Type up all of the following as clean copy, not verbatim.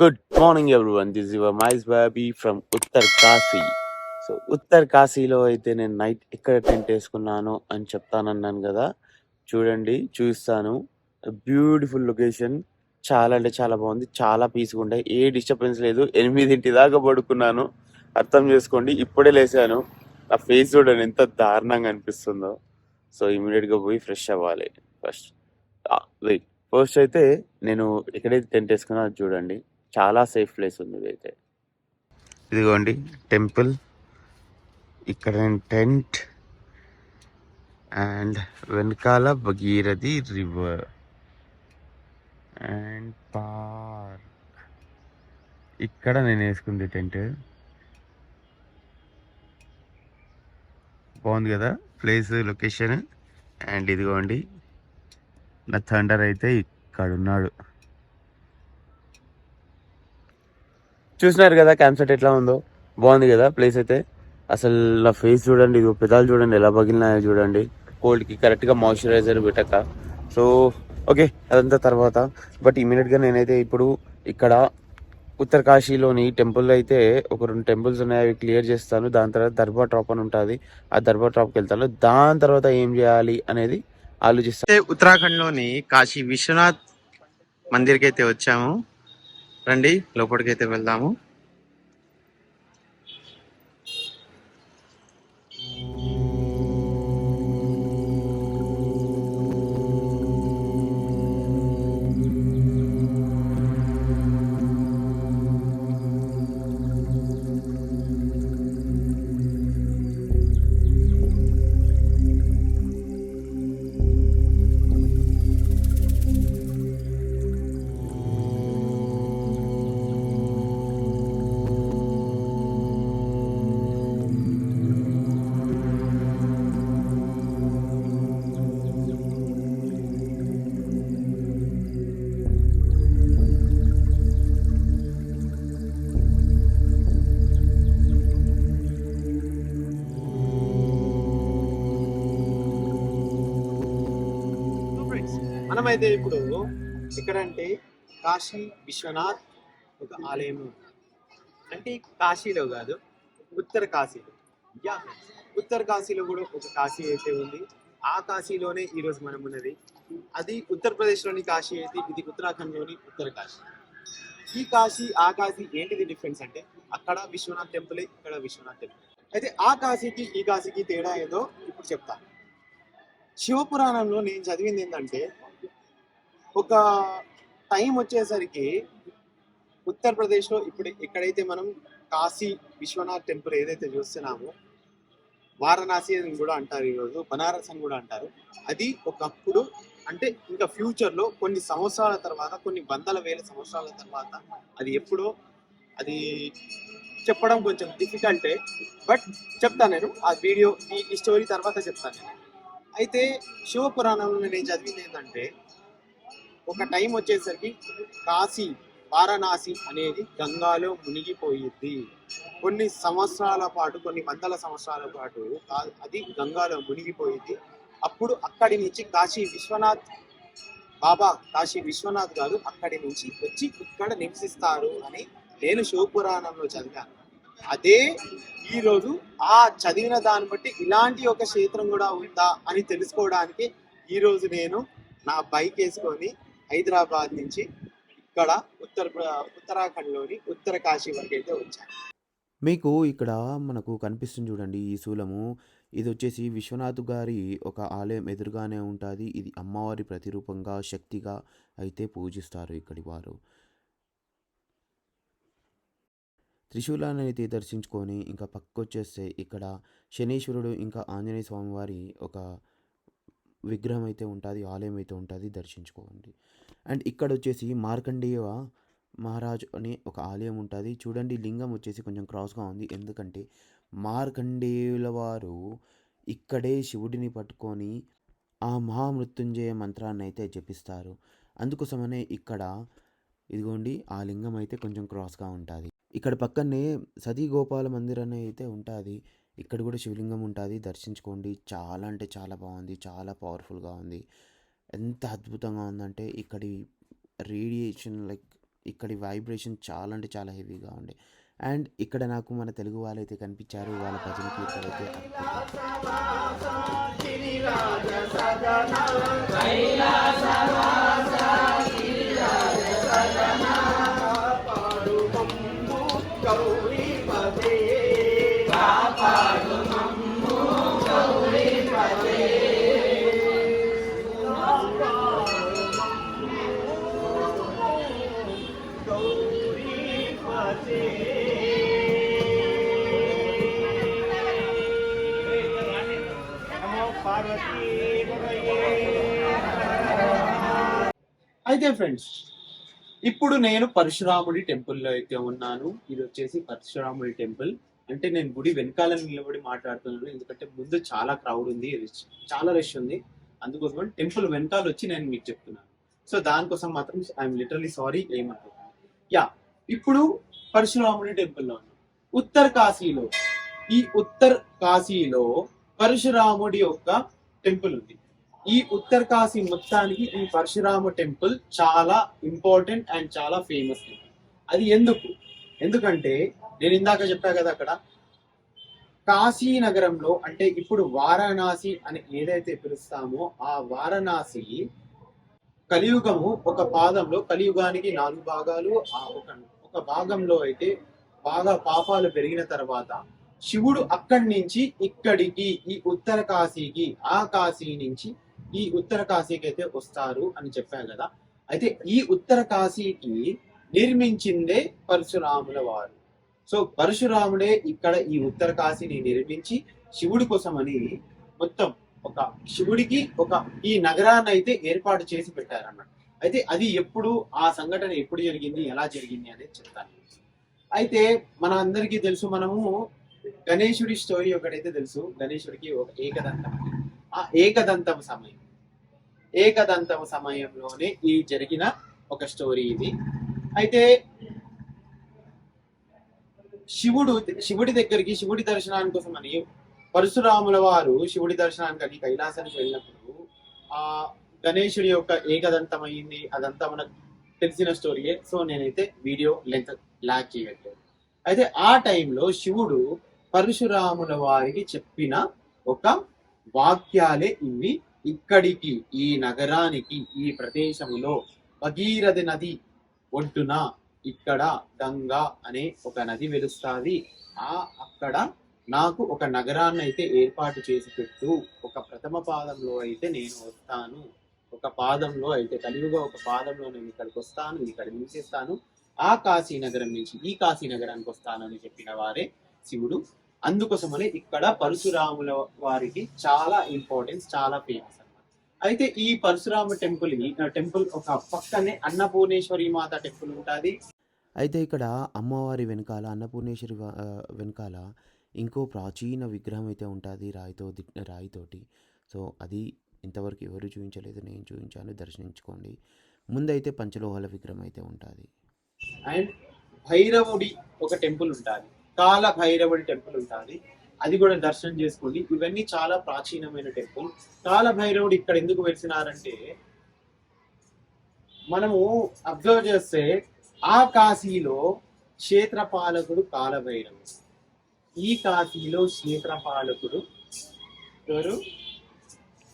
Good morning, everyone. This is your Mice Baby from Uttar Kasi. So Uttar కాశీలో అయితే నేను night ఎక్కడ tent వేసుకున్నాను అని చెప్తానన్నాను కదా. చూడండి, చూస్తాను. Beautiful location. చాలా అంటే చాలా బాగుంది. చాలా పీస్గా ఉంటాయి. ఏ డిస్టర్బెన్స్ లేదు. 8 దాకా పడుకున్నాను. అర్థం చేసుకోండి. ఇప్పుడే లేసాను. నా ఫేస్ చూడండి ఎంత దారుణంగా అనిపిస్తుందో. సో ఇమీడియట్గా పోయి ఫ్రెష్ అవ్వాలి. ఫస్ట్ వెయిట్ ఫస్ట్ అయితే నేను ఎక్కడైతే టెంట్ వేసుకున్నా అది చూడండి. చాలా సేఫ్ ప్లేస్ ఉంది ఇదైతే. ఇదిగోండి టెంపుల్. ఇక్కడ టెంట్ అండ్ వెనకాల భగీరథి రివర్ అండ్ పార్క్. ఇక్కడ నేను వేసుకుంది టెంట్. బాగుంది కదా ప్లేస్, లొకేషన్. అండ్ ఇదిగోండి నా థండర్ అయితే ఇక్కడ ఉన్నాడు. చూసినారు కదా క్యాంప్ సెట్ ఎట్లా ఉందో. బాగుంది కదా ప్లేస్ అయితే. అసలు నా ఫేస్ చూడండి, ఇది పెదాలు చూడండి ఎలా పగిలినాయో చూడండి. కోల్డ్కి కరెక్ట్గా మాయిశ్చరైజర్ పెట్టక. సో ఓకే, అదంతా తర్వాత. బట్ ఇమీడియట్గా నేనైతే ఇప్పుడు ఇక్కడ ఉత్తరకాశీలోని టెంపుల్ అయితే ఒక 2 టెంపుల్స్ ఉన్నాయి, అవి క్లియర్ చేస్తాను. దాని తర్వాత దర్బార్ డ్రాప్ అని ఉంటుంది, ఆ దర్బార్ డ్రాప్కి వెళ్తాను. దాని తర్వాత ఏం చేయాలి అనేది ఆలోచిస్తాను. ఉత్తరాఖండ్లోని కాశీ విశ్వనాథ్ మందిర్కి అయితే వచ్చాము. రండి లోపలికైతే వెళ్దాము. మనమైతే ఇప్పుడు ఎక్కడంటే కాశీ విశ్వనాథ్ ఒక ఆలయం అంటే కాశీలో కాదు, ఉత్తర కాశీలో. యా, ఉత్తర కాశీలో కూడా ఒక కాశీ అయితే ఉంది. ఆ కాశీలోనే ఈరోజు మనం ఉన్నది. అది ఉత్తరప్రదేశ్లోని కాశీ అయితే ఇది ఉత్తరాఖండ్లోని ఉత్తర కాశీ. ఈ కాశీ ఆ కాశీ ఏంటిది డిఫరెన్స్ అంటే, అక్కడ విశ్వనాథ్ టెంపుల్, ఇక్కడ విశ్వనాథ్ టెంపుల్. అయితే ఆ కాశీకి ఈ కాశీకి తేడా ఏదో ఇప్పుడు చెప్తాను. శివపురాణంలో నేను చదివింది ఏంటంటే, ఒక టైం వచ్చేసరికి ఉత్తరప్రదేశ్లో ఇప్పుడు ఎక్కడైతే మనం కాశీ విశ్వనాథ్ టెంపుల్ ఏదైతే చూస్తున్నామో, వారణాసి అని కూడా అంటారు, ఈరోజు బనారస్ అని కూడా అంటారు. అది ఒకప్పుడు అంటే ఇంకా ఫ్యూచర్లో కొన్ని సంవత్సరాల తర్వాత, కొన్ని వందల వేల సంవత్సరాల తర్వాత, అది ఎప్పుడో అది చెప్పడం కొంచెం డిఫికల్టే. బట్ చెప్తాను నేను ఆ వీడియో, ఈ స్టోరీ తర్వాత చెప్తాను నేను. అయితే శివపురాణంలో నేను చదివింది ఏంటంటే, ఒక టైం వచ్చేసరికి కాశీ వారణాసి అనేది గంగాలో మునిగిపోయింది. కొన్ని సంవత్సరాల పాటు, కొన్ని వందల సంవత్సరాల పాటు అది గంగాలో మునిగిపోయింది. అప్పుడు అక్కడి నుంచి కాశీ విశ్వనాథ్ బాబా, కాశీ విశ్వనాథ్ గారు అక్కడి నుంచి వచ్చి ఇక్కడ నివసిస్తారు అని నేను శివపురాణంలో చదివాను. అదే ఈరోజు ఆ చదివిన దాన్ని బట్టి ఇలాంటి ఒక క్షేత్రం కూడా ఉందా అని తెలుసుకోవడానికి ఈరోజు నేను నా బైక్ వేసుకొని హైదరాబాద్ నుంచి ఇక్కడ ఉత్తరాఖండ్లోని ఉత్తర కాశీ వరకు అయితే వచ్చాను. మీకు ఇక్కడ మనకు కనిపిస్తుంది చూడండి ఈ శూలము. ఇది వచ్చేసి విశ్వనాథ్ గారి ఒక ఆలయం ఎదురుగానే ఉంటుంది. ఇది అమ్మవారి ప్రతిరూపంగా, శక్తిగా అయితే పూజిస్తారు ఇక్కడి వారు. త్రిశూలాన్ని అయితే దర్శించుకొని ఇంకా పక్కొచ్చేస్తే ఇక్కడ శనీశ్వరుడు ఇంకా ఆంజనేయ స్వామి వారి ఒక విగ్రహం అయితే ఉంటుంది, ఆలయం అయితే ఉంటుంది, దర్శించుకోండి. అండ్ ఇక్కడ వచ్చేసి మార్కండేయ మహారాజ్ అనే ఒక ఆలయం ఉంటుంది. చూడండి, లింగం వచ్చేసి కొంచెం క్రాస్గా ఉంది, ఎందుకంటే మార్కండేయుల వారు ఇక్కడే శివుడిని పట్టుకొని ఆ మహామృత్యుంజయ మంత్రాన్ని అయితే జపిస్తారు. అందుకోసమనే ఇక్కడ ఇదిగోండి ఆ లింగం అయితే కొంచెం క్రాస్గా ఉంటుంది. ఇక్కడ పక్కనే సతీ గోపాల మందిర్ అని అయితే ఉంటుంది. ఇక్కడ కూడా శివలింగం ఉంటుంది, దర్శించుకోండి. చాలా అంటే చాలా బాగుంది, చాలా పవర్ఫుల్గా ఉంది. ఎంత అద్భుతంగా ఉందంటే ఇక్కడి రేడియేషన్, లైక్ ఇక్కడి వైబ్రేషన్ చాలా అంటే చాలా హెవీగా ఉండే. అండ్ ఇక్కడ నాకు మన తెలుగు వాళ్ళైతే కనిపించారు. వాళ్ళ భజన కీర్తనైతే అద్భుతం. అయితే ఫ్రెండ్స్, ఇప్పుడు నేను పరశురాముడి టెంపుల్లో అయితే ఉన్నాను. ఇది వచ్చేసి పరశురాముడి టెంపుల్. అంటే నేను గుడి వెనకాల నిలబడి మాట్లాడుతున్నాను, ఎందుకంటే ముందు చాలా క్రౌడ్ ఉంది, చాలా రష్ ఉంది. అందుకోసం టెంపుల్ వెనకాల వచ్చి నేను మీకు చెప్తున్నాను. సో దానికోసం మాత్రం ఐఎమ్ లిటరలీ సారీ, ఏమంటున్నాను. యా, ఇప్పుడు పరశురాముడి టెంపుల్లో ఉన్నాను. ఉత్తర కాశీలో పరశురాముడి యొక్క టెంపుల్ ఉంది. ఈ ఉత్తర కాశీ మొత్తానికి ఈ పరశురామ టెంపుల్ చాలా ఇంపార్టెంట్ అండ్ చాలా ఫేమస్. అది ఎందుకంటే నేను ఇందాక చెప్పా కదా, అక్కడ కాశీ నగరంలో, అంటే ఇప్పుడు వారణాసి అని ఏదైతే పిలుస్తామో ఆ వారణాసి కలియుగము ఒక పాదంలో, కలియుగానికి 4 భాగాలు. ఆ ఒక భాగంలో అయితే బాగా పాపాలు పెరిగిన తర్వాత శివుడు అక్కడి నుంచి ఇక్కడికి ఈ ఉత్తర కాశీకి, ఆ కాశీ నుంచి ఈ ఉత్తర కాశీకి అయితే వస్తారు అని చెప్పాను కదా. అయితే ఈ ఉత్తర కాశీకి నిర్మించిందే పరశురాముల వారు. సో పరశురాముడే ఇక్కడ ఈ ఉత్తర కాశీని నిర్మించి శివుడి కోసమని మొత్తం ఒక శివుడికి ఒక ఈ నగరాన్ని అయితే ఏర్పాటు చేసి పెట్టారన్నమాట. అయితే అది ఆ సంఘటన ఎప్పుడు జరిగింది, ఎలా జరిగింది అనేది చెప్తాను. అయితే మన అందరికీ తెలుసు, మనము గణేశుడి స్టోరీ ఒకటైతే తెలుసు. గణేశుడికి ఒక ఏకదంతం. ఆ ఏకదంతం సమయంలోనే ఈ జరిగిన ఒక స్టోరీ ఇది. అయితే శివుడి దగ్గరికి, శివుడి దర్శనాని కోసం అని పరశురాముల వారు శివుడి దర్శనానికి కైలాసానికి వెళ్ళినప్పుడు ఆ గణేశుడి యొక్క ఏకదంతం అయింది. అదంతా మనకు తెలిసిన స్టోరీయే. సో నేనైతే వీడియో లెంత్ లాగ్ చేయట్లేదు. అయితే ఆ టైంలో శివుడు పరశురాముల వారికి చెప్పిన ఒక వాక్యాలే ఇవి. ఇక్కడికి, ఈ నగరానికి, ఈ ప్రదేశములో భగీరథి నది ఒడ్డున ఇక్కడ గంగా అనే ఒక నది వెలుస్తాది. అక్కడ నాకు ఒక నగరాన్ని అయితే ఏర్పాటు చేసి పెట్టు. ఒక ప్రథమ పాదంలో అయితే నేను వస్తాను, ఒక పాదంలో అయితే కలియుగ ఒక పాదంలో నేను ఇక్కడికి వస్తాను, ఇక్కడ నివసిస్తాను. ఆ కాశీ నగరం నుంచి ఈ కాశీ నగరానికి వస్తాను అని చెప్పిన వారే శివుడు. అందుకోసమనే ఇక్కడ పరశురాముల వారికి చాలా ఇంపార్టెన్స్, చాలా ఫేమస్ అన్నమాట. అయితే ఈ పరశురామ టెంపుల్ ఒక పక్కనే అన్నపూర్ణేశ్వరి మాత టెంపుల్ ఉంటుంది. అయితే ఇక్కడ అమ్మవారి వెనకాల, అన్నపూర్ణేశ్వరి వెనకాల ఇంకో ప్రాచీన విగ్రహం అయితే ఉంటుంది, రాయితోటి. సో అది ఇంతవరకు ఎవరు చూపించలేదు, నేను చూపించాను, దర్శించుకోండి. ముందైతే పంచలోహాల విగ్రహం అయితే ఉంటుంది. అండ్ భైరవుడి ఒక టెంపుల్ ఉంటుంది, కాల భైరవుడి టెంపుల్ ఉంటుంది. అది కూడా దర్శనం చేసుకోండి. ఇవన్నీ చాలా ప్రాచీనమైన టెంపుల్. కాల భైరవుడు ఇక్కడ ఎందుకు వెలిసినారంటే, మనము అబ్జర్వ్ చేస్తే ఆ కాశీలో క్షేత్రపాలకుడు కాలభైరవుడు, ఈ కాశీలో క్షేత్రపాలకుడు ఎవరు?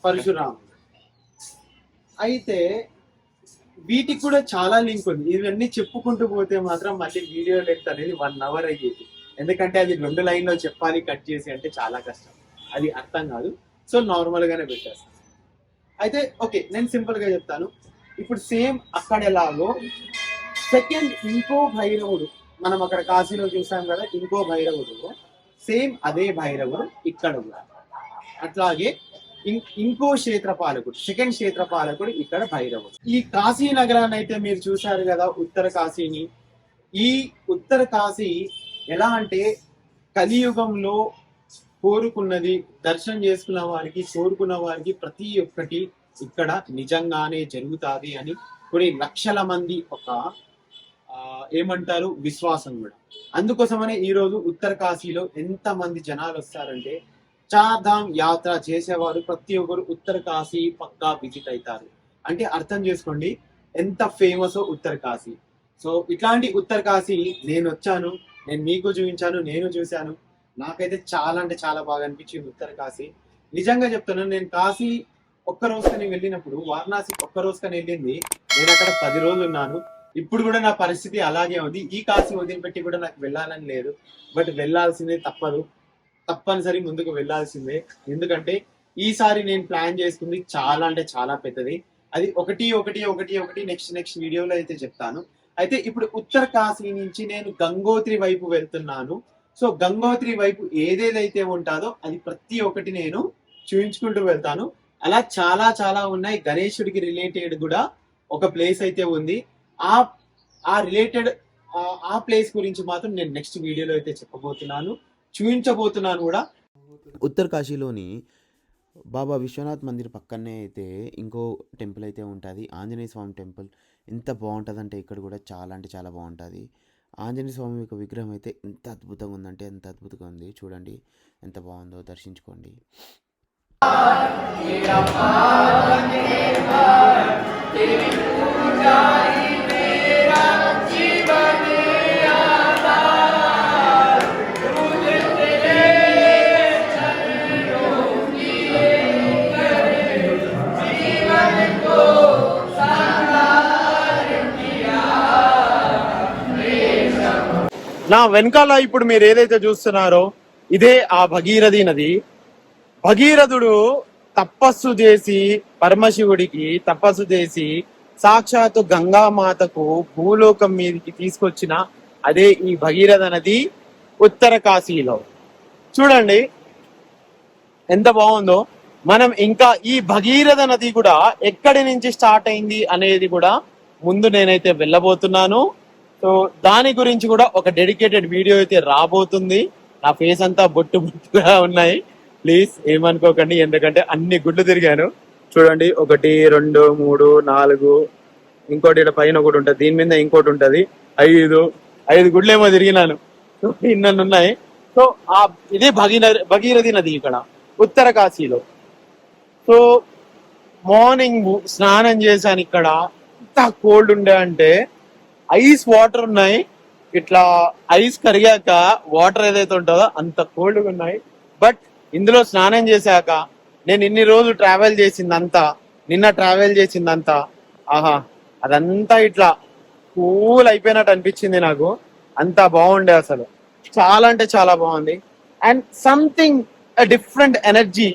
పరశురాముడు. అయితే వీటికి కూడా చాలా లింక్ ఉంది. ఇవన్నీ చెప్పుకుంటూ పోతే మాత్రం మళ్ళీ వీడియో లెంత్ అనేది 1 hour అయ్యేది. ఎందుకంటే అది 2 లైన్లో చెప్పాలి కట్ చేసి అంటే చాలా కష్టం, అది అర్థం కాదు. సో నార్మల్ గానే పెట్టేస్తాను. అయితే ఓకే, నేను సింపుల్ గా చెప్తాను. ఇప్పుడు సేమ్ అక్కడ ఎలాగో సెకండ్ ఇంకో భైరవుడు మనం అక్కడ కాశీలో చూసాం కదా, ఇంకో భైరవుడు, సేమ్ అదే భైరవుడు ఇక్కడ కూడా. అట్లాగే ఇంకో క్షేత్రపాలకుడు, సెకండ్ క్షేత్రపాలకుడు ఇక్కడ భైరవుడు. ఈ కాశీ నగరాన్ని అయితే మీరు చూశారు కదా, ఉత్తర కాశీని. ఈ ఉత్తర కాశీ ఎలా అంటే కలియుగంలో కోరుకున్నది, దర్శనం చేసుకున్న వారికి, కోరుకున్న వారికి ప్రతి ఒక్కటి ఇక్కడ నిజంగానే జరుగుతుంది అని కొన్ని లక్షల మంది ఒక ఏమంటారు విశ్వాసం కూడా. అందుకోసమనే ఈరోజు ఉత్తర కాశీలో ఎంత మంది జనాలు వస్తారంటే, చార్ధామ్ యాత్ర చేసేవారు ప్రతి ఒక్కరు ఉత్తర కాశీ పక్కా విజిట్ అవుతారు. అంటే అర్థం చేసుకోండి ఎంత ఫేమస్ ఉత్తర కాశీ. సో ఇట్లాంటి ఉత్తరకాశీ నేను వచ్చాను, నేను మీకు చూపించాను, నేను చూశాను. నాకైతే చాలా అంటే చాలా బాగా అనిపించింది ఉత్తరకాశీ. నిజంగా చెప్తున్నాను, నేను కాశీ ఒక్క రోజుకని వెళ్ళినప్పుడు, వారణాసి ఒక్క రోజుకని వెళ్ళింది, నేను అక్కడ 10 రోజులు ఉన్నాను. ఇప్పుడు కూడా నా పరిస్థితి అలాగే ఉంది. ఈ కాశీ వదిలిపెట్టి కూడా నాకు వెళ్ళాలని లేదు, బట్ వెళ్ళాల్సిందే, తప్పనిసరి ముందుకు వెళ్ళాల్సిందే. ఎందుకంటే ఈసారి నేను ప్లాన్ చేసుకుంది చాలా అంటే చాలా పెద్దది. అది ఒకటి నెక్స్ట్ వీడియోలో అయితే చెప్తాను. అయితే ఇప్పుడు ఉత్తర కాశీ నుంచి నేను గంగోత్రి వైపు వెళ్తున్నాను. సో గంగోత్రి వైపు ఏదేదైతే ఉంటుందో అది ప్రతి ఒక్కటి నేను చూపించుకుంటూ వెళ్తాను. అలా చాలా చాలా ఉన్నాయి. గణేశుడికి రిలేటెడ్ కూడా ఒక ప్లేస్ అయితే ఉంది. ఆ రిలేటెడ్ ఆ ప్లేస్ గురించి మాత్రం నేను నెక్స్ట్ వీడియోలో అయితే చెప్పబోతున్నాను, చూపించబోతున్నాను కూడా. ఉత్తరకాశీలోని బాబా విశ్వనాథ్ మందిర్ పక్కనే అయితే ఇంకో టెంపుల్ అయితే ఉంటుంది, ఆంజనేయ స్వామి టెంపుల్. ఎంత బాగుంటుందంటే ఇక్కడ కూడా చాలా అంటే చాలా బాగుంటుంది. ఆంజనేయ స్వామి యొక్క విగ్రహం అయితే ఎంత అద్భుతంగా ఉందంటే ఎంత అద్భుతంగా ఉంది. చూడండి ఎంత బాగుందో, దర్శించుకోండి. నా వెనకాల ఇప్పుడు మీరు ఏదైతే చూస్తున్నారో ఇదే ఆ భగీరథి నది. భగీరథుడు తపస్సు చేసి, పరమశివుడికి తపస్సు చేసి సాక్షాత్తు గంగామాతకు భూలోకం మీదకి తీసుకొచ్చిన అదే ఈ భగీరథ నది ఉత్తర కాశీలో. చూడండి ఎంత బాగుందో. మనం ఇంకా ఈ భగీరథ నది కూడా ఎక్కడి నుంచి స్టార్ట్ అయింది అనేది కూడా ముందు నేనైతే వెళ్ళబోతున్నాను. సో దాని గురించి కూడా ఒక డెడికేటెడ్ వీడియో అయితే రాబోతుంది. నా ఫేస్ అంతా బొట్టు బొట్టుగా ఉన్నాయి, ప్లీజ్ ఏమనుకోకండి, ఎందుకంటే అన్ని గుడ్లు తిరిగాను. చూడండి 1 2 3 4, ఇంకోటి ఇక్కడ పైన ఒకటి ఉంటుంది, దీని మీద ఇంకోటి ఉంటది, 5 గుడ్లు ఏమో తిరిగినాను, ఇన్నన్ను ఉన్నాయి. సో ఇది భగీరథి నది ఇక్కడ ఉత్తర కాశీలో. సో మార్నింగ్ స్నానం చేశాను ఇక్కడ. ఎంత కోల్డ్ ఉండే అంటే ఐస్ వాటర్ ఉన్నాయి, ఇట్లా ఐస్ కరిగాక వాటర్ ఏదైతే ఉంటుందో అంత కోల్డ్గా ఉన్నాయి. బట్ ఇందులో స్నానం చేశాక నేను ఇన్ని రోజులు ట్రావెల్ చేసిందంతా, నిన్న ట్రావెల్ చేసిందంతా, ఆహా అదంతా ఇట్లా కూల్ అయిపోయినట్టు అనిపించింది నాకు. అంత బాగుండే, అసలు చాలా అంటే చాలా బాగుంది. అండ్ సంథింగ్ డిఫరెంట్ ఎనర్జీ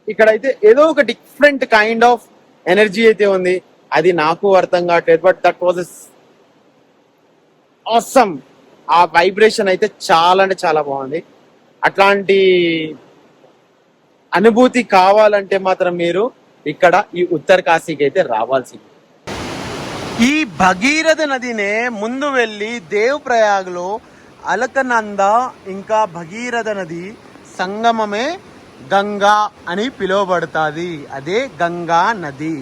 ఇక్కడైతే, ఏదో ఒక డిఫరెంట్ కైండ్ ఆఫ్ ఎనర్జీ అయితే ఉంది. అది నాకు అర్థం కావట్లేదు, బట్ దట్ వాజ్ ఆసమ్. ఆ వైబ్రేషన్ అయితే చాలా అంటే చాలా బాగుంది. అట్లాంటి అనుభూతి కావాలంటే మాత్రం మీరు ఇక్కడ ఈ ఉత్తర కాశీకి అయితే రావాల్సింది. ఈ భగీరథ నదినే ముందు వెళ్ళి దేవ్ ప్రయాగ్ లో అలకనంద ఇంకా భగీరథ నది సంగమమే గంగా అని పిలువబడుతుంది. అదే గంగా నది.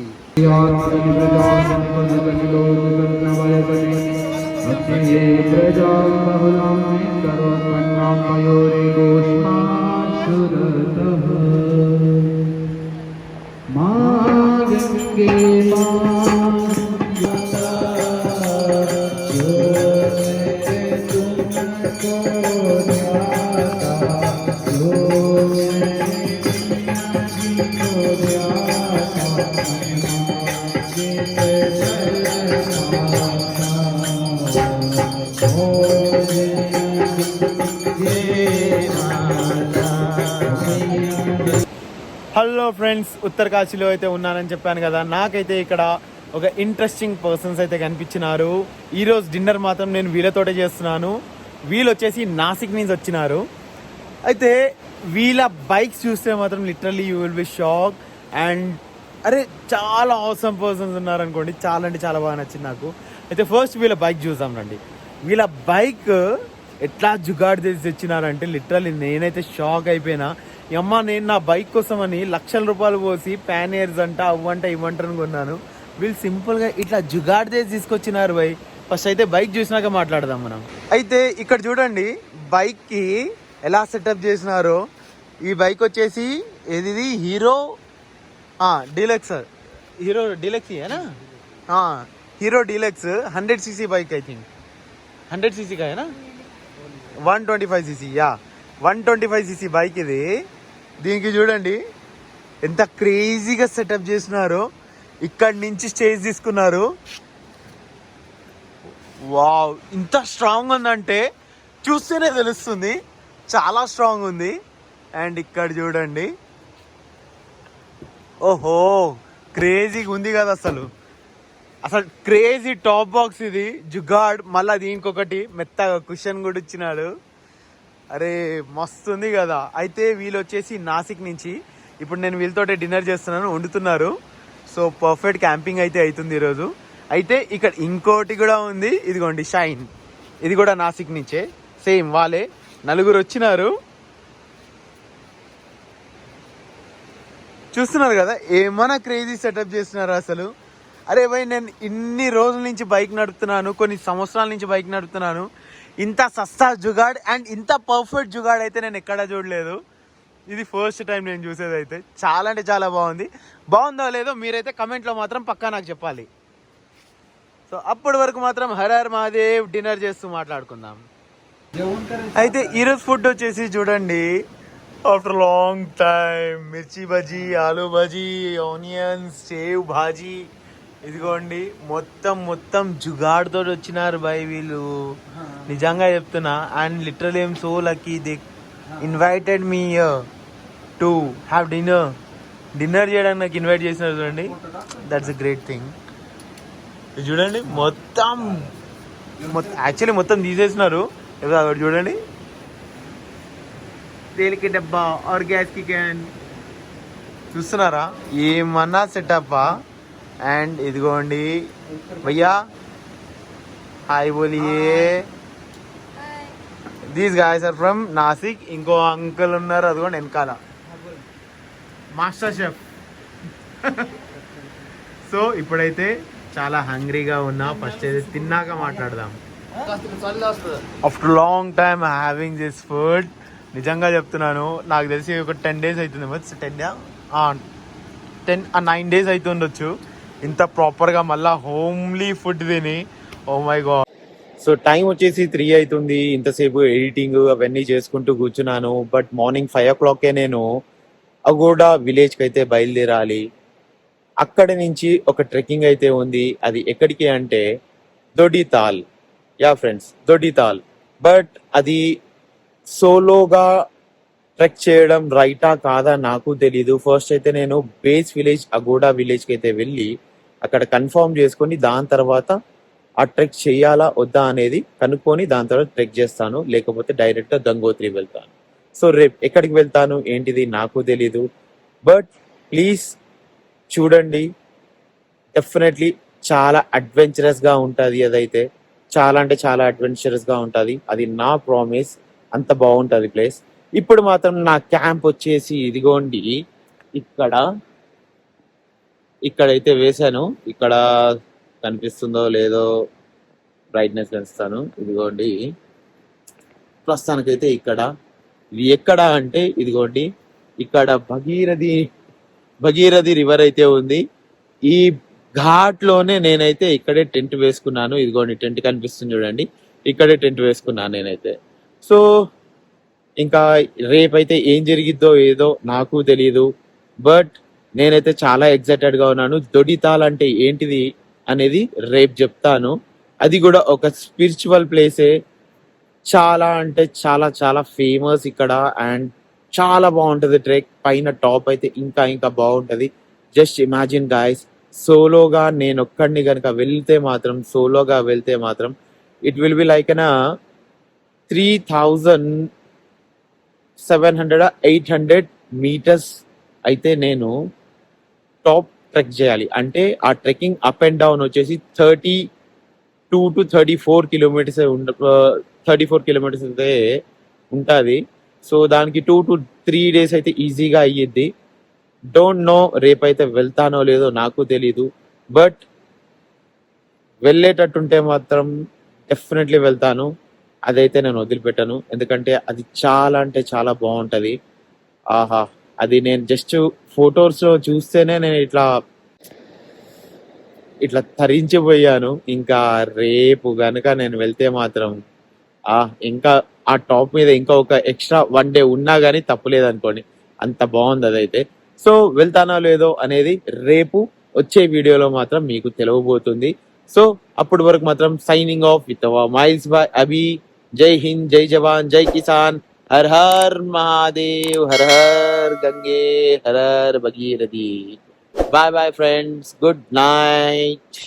హలో ఫ్రెండ్స్, ఉత్తర కాశీలో అయితే ఉన్నానని చెప్పాను కదా. నాకైతే ఇక్కడ ఒక ఇంట్రెస్టింగ్ పర్సన్స్ అయితే కనిపించినారు. ఈరోజు డిన్నర్ మాత్రం నేను వీళ్ళతోటే చేస్తున్నాను. వీళ్ళు వచ్చేసి నాసిక్ నుంచి వచ్చినారు. అయితే వీళ్ళ బైక్స్ చూస్తే మాత్రం literally you will be shock. And అరే చాలా అవసరం పర్సన్స్ ఉన్నారనుకోండి, చాలా అంటే చాలా బాగా నచ్చింది నాకు. అయితే ఫస్ట్ వీళ్ళ బైక్ చూసాం రండి. వీళ్ళ బైక్ ఎట్లా జుగాడు చేసి తెచ్చినారంటే లిటరల్లీ నేనైతే షాక్ అయిపోయినా. అమ్మ, నేను నా బైక్ కోసం అని లక్షల రూపాయలు పోసి ప్యాన్ ఎయిర్స్ అంట అవ్వంట ఇవ్వంటాను కొన్నాను. వీళ్ళు సింపుల్గా ఇట్లా జుగాడు చేసి తీసుకొచ్చినారు బై. ఫస్ట్ అయితే బైక్ చూసినాక మాట్లాడదాం మనం. అయితే ఇక్కడ చూడండి బైక్కి ఎలా సెటప్ చేసినారో. ఈ బైక్ వచ్చేసి ఏది హీరో డీలక్స్, హీరో డీలక్స్ ఏనా hero deluxe 100cc bike I think 100cc का है ना 125cc యా 125cc బైక్ ఇది. దీనికి చూడండి ఎంత క్రేజీగా సెటప్ చేసినారో. ఇక్కడి నుంచి స్టేజ్ తీసుకున్నారు. వావ్, ఇంత స్ట్రాంగ్ ఉందంటే చూస్తేనే తెలుస్తుంది, చాలా స్ట్రాంగ్ ఉంది. అండ్ ఇక్కడ చూడండి, ఓహో క్రేజీగా ఉంది కదా అసలు. అసలు క్రేజీ టాప్ బాక్స్ ఇది జుగాడ్. మళ్ళీ దీనికి ఒకటి మెత్తగా కుషన్ కూడా ఇచ్చినాడు. అరే మస్తు ఉంది కదా. అయితే వీళ్ళు వచ్చేసి నాసిక్ నుంచి. ఇప్పుడు నేను వీళ్ళతోటే డిన్నర్ చేస్తున్నాను, వండుతున్నారు. సో పర్ఫెక్ట్ క్యాంపింగ్ అయితే అవుతుంది ఈరోజు. అయితే ఇక్కడ ఇంకోటి కూడా ఉంది, ఇదిగోండి షైన్. ఇది కూడా నాసిక్ నుంచే, సేమ్ వాళ్ళే. నలుగురు వచ్చినారు, చూస్తున్నారు కదా ఏమైనా క్రేజీ సెటప్ చేస్తున్నారు అసలు. అరే భయ్, నేను ఇన్ని రోజుల నుంచి బైక్ నడుపుతున్నాను, కొన్ని సంవత్సరాల నుంచి బైక్ నడుపుతున్నాను. ఇంత సస్తా జుగాడ్ అండ్ ఇంత పర్ఫెక్ట్ జుగాడ్ అయితే నేను ఎక్కడా చూడలేదు. ఇది ఫస్ట్ టైం నేను చూసేది. అయితే చాలా అంటే చాలా బాగుంది. బాగుందో లేదో మీరైతే కమెంట్లో మాత్రం పక్కా నాకు చెప్పాలి. సో అప్పటి వరకు మాత్రం హర్ హర్ మహాదేవ్ డిన్నర్ చేస్తూ మాట్లాడుకుందాం. అయితే ఈరోజు ఫుడ్ వచ్చేసి చూడండి, ఆఫ్టర్ లాంగ్ టైం మిర్చి బజ్జీ, ఆలూ బజ్జీ, ఆనియన్స్, సేవ్ భాజీ. ఇదిగోండి మొత్తం జుగాడ్తో వచ్చినారు బాయ్ వీళ్ళు, నిజంగా చెప్తున్నా. అండ్ లిటరల్ ఏం so lucky, they invited me to have dinner చేయడానికి నాకు ఇన్వైట్ చేసినారు చూడండి. That's a great thing. చూడండి మొత్తం యాక్చువల్లీ మొత్తం తీసేసినారు. చూడండి, తేలికి డబ్బా ఆర్ గ్యాస్ కి క్యాన్, చూస్తున్నారా ఏమన్నా సెటప్. అండ్ ఇదిగోండి భయ్యా హాయ్ బోలియే. These guys are from Nashik. ఇంకో అంకుల్ ఉన్నారు, అదిగోండి వెనకాల, మాస్టర్ షెఫ్. సో ఇప్పుడైతే చాలా హంగ్రీగా ఉన్నా. ఫస్ట్ అయితే తిన్నాక మాట్లాడదాం. After long time having this food. నిజంగా చెప్తున్నాను, నాకు తెలిసి ఒక 10 days అవుతుంది. 9 days అవుతుండొచ్చు ఇంత ప్రాపర్గా మళ్ళా హోమ్లీ ఫుడ్ తిని. Oh my God. So time వచ్చేసి 3 అవుతుంది. ఇంతసేపు ఎడిటింగ్ అవన్నీ చేసుకుంటూ కూర్చున్నాను. బట్ మార్నింగ్ 5 o'clock నేను అగోడా విలేజ్కి అయితే బయలుదేరాలి. అక్కడి నుంచి ఒక ట్రెక్కింగ్ అయితే ఉంది. అది ఎక్కడికి అంటే Dodital. Ya friends, Dodital. But అది సోలోగా ట్రెక్ చేయడం రైటా కాదా నాకు తెలీదు. ఫస్ట్ అయితే నేను బేస్ విలేజ్ అగోడా విలేజ్కి అయితే వెళ్ళి అక్కడ కన్ఫర్మ్ చేసుకొని దాని తర్వాత ఆ ట్రెక్ చేయాలా వద్దా అనేది కనుక్కొని దాని తర్వాత ట్రెక్ చేస్తాను, లేకపోతే డైరెక్ట్గా గంగోత్రి వెళ్తాను. సో రేపు ఎక్కడికి వెళ్తాను ఏంటిది నాకు తెలీదు. బట్ ప్లీజ్ చూడండి, డెఫినెట్లీ చాలా అడ్వెంచరస్గా ఉంటుంది. అదైతే చాలా అంటే చాలా అడ్వెంచరస్గా ఉంటుంది, అది నా ప్రామిస్. అంత బాగుంటుంది ప్లేస్. ఇప్పుడు మాత్రం నా క్యాంప్ వచ్చేసి ఇదిగోండి ఇక్కడైతే వేశాను. ఇక్కడ కనిపిస్తుందో లేదో బ్రైట్నెస్ పెంచుతాను. ఇదిగోండి ప్రస్తుతానికైతే ఇది ఎక్కడ అంటే ఇదిగోండి ఇక్కడ భగీరథి రివర్ అయితే ఉంది. ఈ ఘాట్ లోనే నేనైతే ఇక్కడే టెంట్ వేసుకున్నాను. ఇదిగోండి టెంట్ కనిపిస్తుంది చూడండి, ఇక్కడే టెంట్ వేసుకున్నాను నేనైతే. సో ఇంకా రేపైతే ఏం జరిగిద్దో ఏదో నాకు తెలియదు. బట్ నేనైతే చాలా ఎక్సైటెడ్ గా ఉన్నాను. దొడితాల్ అంటే ఏంటిది అనేది రేపు చెప్తాను. అది కూడా ఒక స్పిరిచువల్ ప్లేసే. చాలా అంటే చాలా చాలా ఫేమస్ ఇక్కడ. అండ్ చాలా బాగుంటది ట్రెక్. పైన టాప్ అయితే ఇంకా బాగుంటది. జస్ట్ ఇమాజిన్ గాయస్, సోలోగా నేను ఒక్కడిని కనుక సోలోగా వెళ్తే మాత్రం it will be like 3,700-800 meters అయితే నేను టాప్ ట్రెక్ చేయాలి. అంటే ఆ ట్రెక్కింగ్ అప్ అండ్ డౌన్ వచ్చేసి 32 to 34 kilometers 34 kilometers అయితే ఉంటుంది. సో దానికి 2 to 3 days అయితే ఈజీగా అయ్యిద్ది. డోంట్ నో రేపైతే వెళ్తానో లేదో నాకు తెలీదు. బట్ వెళ్ళేటట్టుంటే మాత్రం డెఫినెట్లీ వెళ్తాను. అదైతే నేను వదిలిపెట్టాను, ఎందుకంటే అది చాలా అంటే చాలా బాగుంటది. ఆహా, అది నేను జస్ట్ ఫొటోస్ లో చూస్తేనే నేను ఇట్లా ఇట్లా తరించిపోయాను. ఇంకా రేపు గనుక నేను వెళ్తే మాత్రం ఇంకా ఆ టాప్ మీద ఇంకా ఒక ఎక్స్ట్రా 1 డే ఉన్నా గానీ తప్పులేదనుకోండి. అంత బాగుంది అదైతే. సో వెళ్తానో లేదో అనేది రేపు వచ్చే వీడియోలో మాత్రం మీకు తెలవబోతుంది. సో అప్పటి వరకు మాత్రం signing off with miles by Abhi. జై హింద్, జై జవాన్, జై కిసాన్, హర్ హర్ మహాదేవ్, హర్ హర్ గంగే, హర్ హర్ Bhagirathi. Bye bye friends, good night.